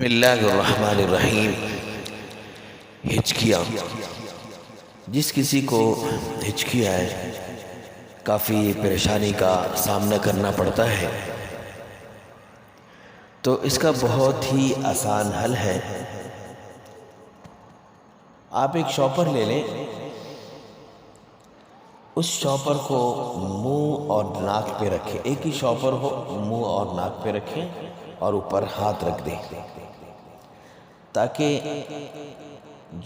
بسم اللہ الرحمن الرحیم۔ ہچکیاں، جس کسی کو ہچکیاں ہے کافی پریشانی کا سامنا کرنا پڑتا ہے، تو اس کا بہت ہی آسان حل ہے۔ آپ ایک شاپر لے لیں، اس شاپر کو منہ اور ناک پہ رکھیں، ایک ہی شاپر ہو، منہ اور ناک پہ رکھیں اور اوپر ہاتھ رکھ دیں تاکہ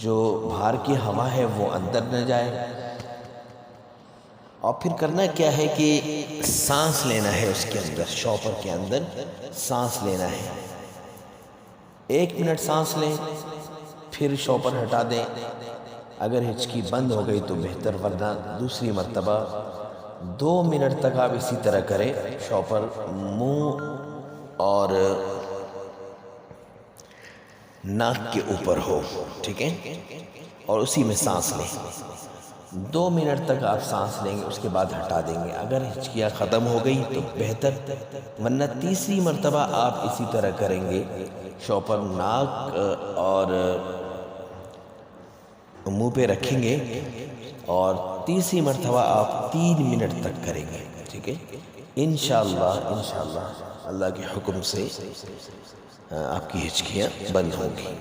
جو باہر کی ہوا ہے وہ اندر نہ جائے۔ اور پھر کرنا کیا ہے کہ سانس لینا ہے، اس کے اندر شاپر کے اندر سانس لینا ہے۔ 1 منٹ سانس لیں، پھر شاپر ہٹا دیں۔ اگر ہچکی بند ہو گئی تو بہتر، ورنہ دوسری مرتبہ 2 منٹ تک آپ اسی طرح کریں، شاپر منہ اور ناک کے اوپر ہو، ٹھیک ہے، اور اسی میں سانس لیں۔ 2 منٹ تک آپ سانس لیں گے، اس کے بعد ہٹا دیں گے۔ اگر ہچکیاں ختم ہو گئی تو بہتر، ورنہ تیسری مرتبہ آپ اسی طرح کریں گے، شاپر ناک اور منہ پہ رکھیں گے اور تیسری مرتبہ آپ 3 منٹ تک کریں گے، ٹھیک ہے۔ انشاءاللہ اللہ کے حکم سے آپ کی ہچکیاں بند ہوں گی۔